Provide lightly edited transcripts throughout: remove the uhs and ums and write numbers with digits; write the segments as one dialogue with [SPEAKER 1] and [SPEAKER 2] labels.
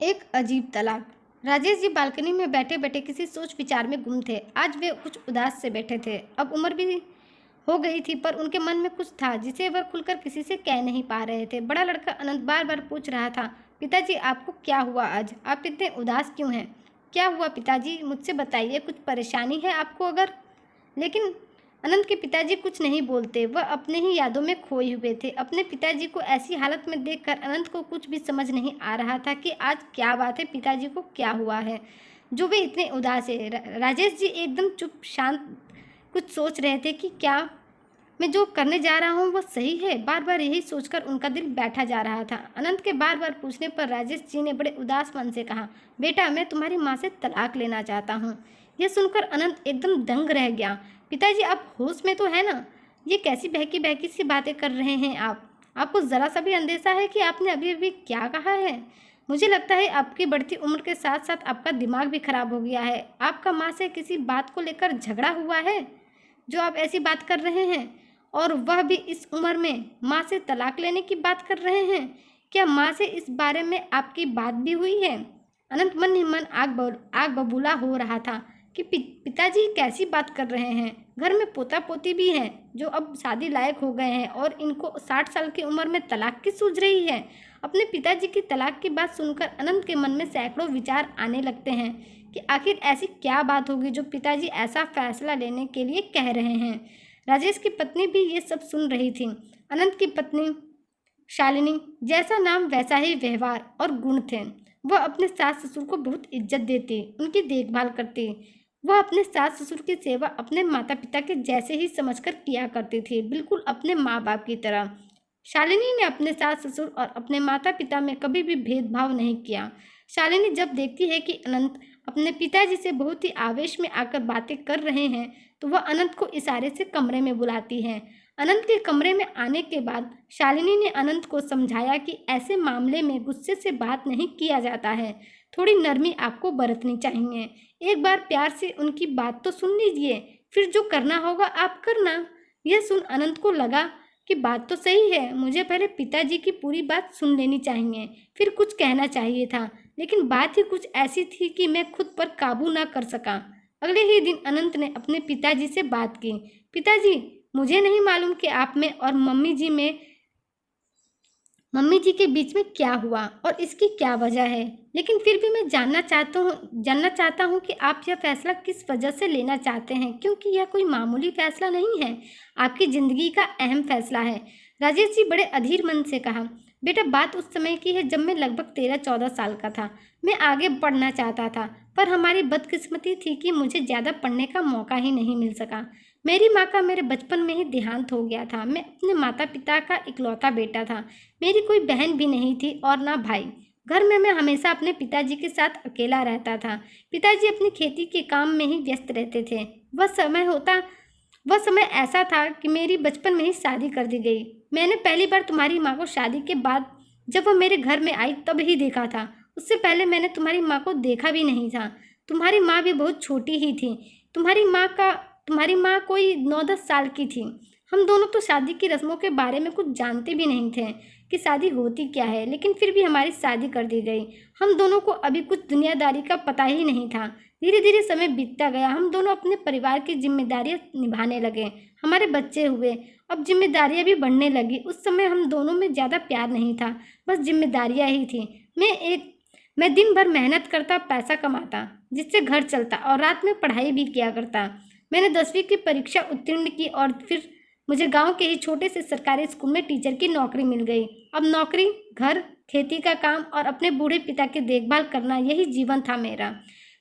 [SPEAKER 1] एक अजीब तलाक। राजेश जी बालकनी में बैठे बैठे किसी सोच विचार में गुम थे। आज वे कुछ उदास से बैठे थे। अब उम्र भी हो गई थी, पर उनके मन में कुछ था जिसे वह खुलकर किसी से कह नहीं पा रहे थे। बड़ा लड़का अनंत बार बार पूछ रहा था, पिताजी आपको क्या हुआ आज? आप इतने उदास क्यों हैं? क्या हुआ पिताजी, मुझसे बताइए, कुछ परेशानी है आपको अगर? लेकिन अनंत के पिताजी कुछ नहीं बोलते। वह अपने ही यादों में खोए हुए थे। अपने पिताजी को ऐसी हालत में देखकर अनंत को कुछ भी समझ नहीं आ रहा था कि आज क्या बात है, पिताजी को क्या हुआ है जो वे इतने उदास है। राजेश जी एकदम चुप शांत कुछ सोच रहे थे कि क्या मैं जो करने जा रहा हूँ वो सही है। बार बार यही सोचकर उनका दिल बैठा जा रहा था। अनंत के बार बार पूछने पर राजेश जी ने बड़े उदास मन से कहा, बेटा मैं तुम्हारी माँ से तलाक लेना चाहता हूँ। यह सुनकर अनंत एकदम दंग रह गया। पिताजी आप होश में तो है ना? ये कैसी बहकी बहकी सी बातें कर रहे हैं आप? आपको ज़रा सा भी अंदेशा है कि आपने अभी अभी क्या कहा है? मुझे लगता है आपकी बढ़ती उम्र के साथ साथ आपका दिमाग भी खराब हो गया है। आपका माँ से किसी बात को लेकर झगड़ा हुआ है जो आप ऐसी बात कर रहे हैं? और वह भी इस उम्र में माँ से तलाक लेने की बात कर रहे हैं? क्या माँ से इस बारे में आपकी बात भी हुई है? अनंत मन ही मन आग बबूला हो रहा था कि पिताजी कैसी बात कर रहे हैं। घर में पोता पोती भी हैं जो अब शादी लायक हो गए हैं और इनको 60 साल की उम्र में तलाक की सूझ रही है। अपने पिताजी की तलाक की बात सुनकर अनंत के मन में सैकड़ों विचार आने लगते हैं कि आखिर ऐसी क्या बात होगी जो पिताजी ऐसा फैसला लेने के लिए कह रहे हैं। राजेश की पत्नी भी ये सब सुन रही थी। अनंत की पत्नी शालिनी, जैसा नाम वैसा ही व्यवहार और गुण थे। वह अपने सास ससुर को बहुत इज्जत देती, उनकी देखभाल करती। वह अपने सास ससुर की सेवा अपने माता पिता के जैसे ही समझकर किया करती थी, बिल्कुल अपने माँ बाप की तरह। शालिनी ने अपने सास ससुर और अपने माता पिता में कभी भी भेदभाव नहीं किया। शालिनी जब देखती है कि अनंत अपने पिताजी से बहुत ही आवेश में आकर बातें कर रहे हैं तो वह अनंत को इशारे से कमरे में बुलाती है। अनंत के कमरे में आने के बाद शालिनी ने अनंत को समझाया कि ऐसे मामले में गुस्से से बात नहीं किया जाता है, थोड़ी नरमी आपको बरतनी चाहिए। एक बार प्यार से उनकी बात तो सुन लीजिए, फिर जो करना होगा आप करना। यह सुन अनंत को लगा कि बात तो सही है, मुझे पहले पिताजी की पूरी बात सुन लेनी चाहिए, फिर कुछ कहना चाहिए था। लेकिन बात ही कुछ ऐसी थी कि मैं खुद पर काबू ना कर सका। अगले ही दिन अनंत ने अपने पिताजी से बात की। पिताजी, मुझे नहीं मालूम कि आप में और मम्मी जी के बीच में क्या हुआ और इसकी क्या वजह है, लेकिन फिर भी मैं जानना चाहता हूँ कि आप यह फैसला किस वजह से लेना चाहते हैं, क्योंकि यह कोई मामूली फैसला नहीं है, आपकी ज़िंदगी का अहम फैसला है। राजेश जी बड़े अधीर मन से कहा, बेटा बात उस समय की है जब मैं लगभग 13-14 साल का था। मैं आगे पढ़ना चाहता था, पर हमारी बदकिस्मती थी कि मुझे ज़्यादा पढ़ने का मौका ही नहीं मिल सका। मेरी माँ का मेरे बचपन में ही देहांत हो गया था। मैं अपने माता पिता का इकलौता बेटा था। मेरी कोई बहन भी नहीं थी और ना भाई। घर में मैं हमेशा अपने पिताजी के साथ अकेला रहता था। पिताजी अपनी खेती के काम में ही व्यस्त रहते थे। वह समय ऐसा था कि मेरी बचपन में ही शादी कर दी गई। मैंने पहली बार तुम्हारी माँ को शादी के बाद जब वह मेरे घर में आई तब ही देखा था। उससे पहले मैंने तुम्हारी माँ को देखा भी नहीं था। तुम्हारी माँ भी बहुत छोटी ही थी। तुम्हारी माँ कोई 9-10 साल की थी। हम दोनों तो शादी की रस्मों के बारे में कुछ जानते भी नहीं थे कि शादी होती क्या है, लेकिन फिर भी हमारी शादी कर दी गई। हम दोनों को अभी कुछ दुनियादारी का पता ही नहीं था। धीरे धीरे समय बीतता गया। हम दोनों अपने परिवार की जिम्मेदारियां निभाने लगे। हमारे बच्चे हुए। अब जिम्मेदारियां भी बढ़ने लगी। उस समय हम दोनों में ज़्यादा प्यार नहीं था, बस जिम्मेदारियां ही थी। मैं दिन भर मेहनत करता, पैसा कमाता जिससे घर चलता और रात में पढ़ाई भी किया करता। मैंने 10वीं की परीक्षा उत्तीर्ण की और फिर मुझे गांव के ही छोटे से सरकारी स्कूल में टीचर की नौकरी मिल गई। अब नौकरी, घर, खेती का काम और अपने बूढ़े पिता की देखभाल करना, यही जीवन था मेरा।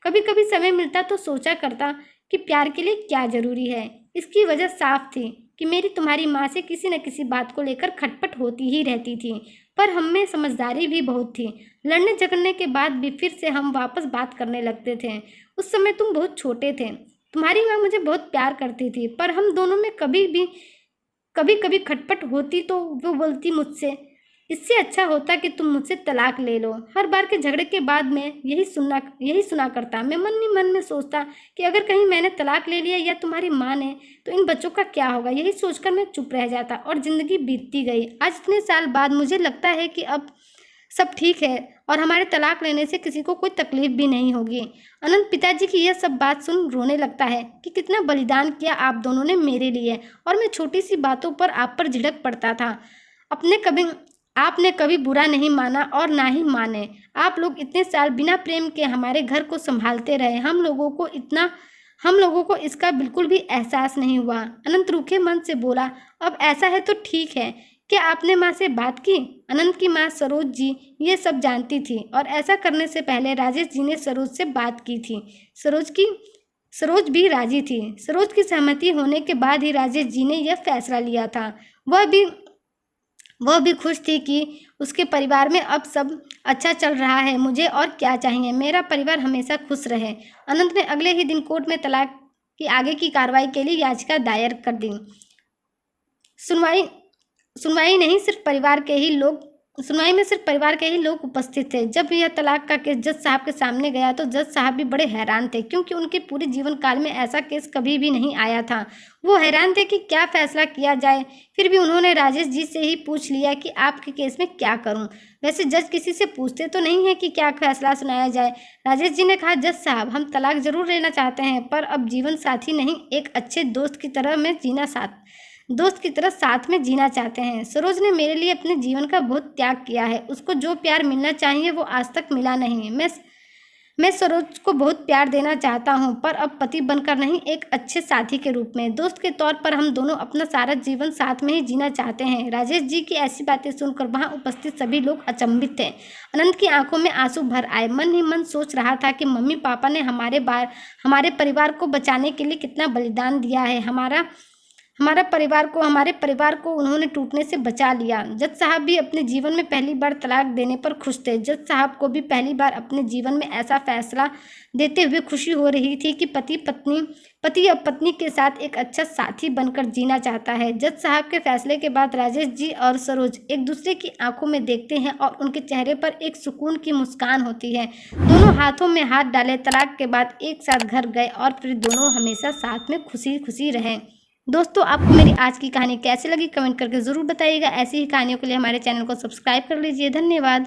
[SPEAKER 1] कभी कभी समय मिलता तो सोचा करता कि प्यार के लिए क्या जरूरी है। इसकी वजह साफ थी कि मेरी तुम्हारी माँ से किसी न किसी बात को लेकर खटपट होती ही रहती थी, पर हम में समझदारी भी बहुत थी। लड़ने झगड़ने के बाद भी फिर से हम वापस बात करने लगते थे। उस समय तुम बहुत छोटे थे। तुम्हारी माँ मुझे बहुत प्यार करती थी, पर हम दोनों में कभी कभी खटपट होती तो वो बोलती मुझसे, इससे अच्छा होता कि तुम मुझसे तलाक ले लो। हर बार के झगड़े के बाद मैं यही सुना करता। मैं मन ही मन में सोचता कि अगर कहीं मैंने तलाक ले लिया या तुम्हारी माँ ने, तो इन बच्चों का क्या होगा। यही सोचकर मैं चुप रह जाता और जिंदगी बीतती गई। आज इतने साल बाद मुझे लगता है कि अब सब ठीक है और हमारे तलाक लेने से किसी को कोई तकलीफ भी नहीं होगी। अनंत पिताजी की यह सब बात सुन रोने लगता है कि कितना बलिदान किया आप दोनों ने मेरे लिए, और मैं छोटी सी बातों पर आप पर झिड़क पड़ता था। आपने कभी बुरा नहीं माना और ना ही माने। आप लोग इतने साल बिना प्रेम के हमारे घर को संभालते रहे। हम लोगों को इसका बिल्कुल भी एहसास नहीं हुआ। अनंत रूखे मन से बोला, अब ऐसा है तो ठीक है। क्या आपने माँ से बात की? अनंत की माँ सरोज जी ये सब जानती थी और ऐसा करने से पहले राजेश जी ने सरोज से बात की थी। सरोज भी राजी थी। सरोज की सहमति होने के बाद ही राजेश जी ने यह फैसला लिया था। वह भी खुश थी कि उसके परिवार में अब सब अच्छा चल रहा है। मुझे और क्या चाहिए, मेरा परिवार हमेशा खुश रहे। अनंत ने अगले ही दिन कोर्ट में तलाक की आगे की कार्रवाई के लिए याचिका दायर कर दी। सुनवाई में सिर्फ परिवार के ही लोग उपस्थित थे। जब यह तलाक का केस जज साहब के सामने गया तो जज साहब भी बड़े हैरान थे, क्योंकि उनके पूरे जीवन काल में ऐसा केस कभी भी नहीं आया था। वो हैरान थे कि क्या फैसला किया जाए। फिर भी उन्होंने राजेश जी से ही पूछ लिया कि आपके केस में क्या करूं। वैसे जज किसी से पूछते तो नहीं है कि क्या फैसला सुनाया जाए। राजेश जी ने कहा, जज साहब, हम तलाक जरूर लेना चाहते हैं, पर अब जीवन साथी नहीं, एक अच्छे दोस्त की तरह साथ में जीना चाहते हैं। सरोज ने मेरे लिए अपने जीवन का बहुत त्याग किया है। उसको जो प्यार मिलना चाहिए वो आज तक मिला नहीं। मैं सरोज को बहुत प्यार देना चाहता हूँ, पर अब पति बनकर नहीं, एक अच्छे साथी के रूप में। दोस्त के तौर पर हम दोनों अपना सारा जीवन साथ में ही जीना चाहते हैं। राजेश जी की ऐसी बातें सुनकर वहाँ उपस्थित सभी लोग अचंभित थे। अनंत की आंखों में आंसू भर आए। मन ही मन सोच रहा था कि मम्मी पापा ने हमारे परिवार को बचाने के लिए कितना बलिदान दिया है। हमारे परिवार को उन्होंने टूटने से बचा लिया। जज साहब भी अपने जीवन में पहली बार तलाक देने पर खुश थे। जज साहब को भी पहली बार अपने जीवन में ऐसा फैसला देते हुए खुशी हो रही थी कि पति अब पत्नी के साथ एक अच्छा साथी बनकर जीना चाहता है। जज साहब के फैसले के बाद राजेश जी और सरोज एक दूसरे की आंखों में देखते हैं और उनके चेहरे पर एक सुकून की मुस्कान होती है। दोनों हाथों में हाथ डाले तलाक के बाद एक साथ घर गए और फिर दोनों हमेशा साथ में खुशी खुशी रहे। दोस्तों, आपको मेरी आज की कहानी कैसी लगी कमेंट करके ज़रूर बताइएगा। ऐसी ही कहानियों के लिए हमारे चैनल को सब्सक्राइब कर लीजिए। धन्यवाद।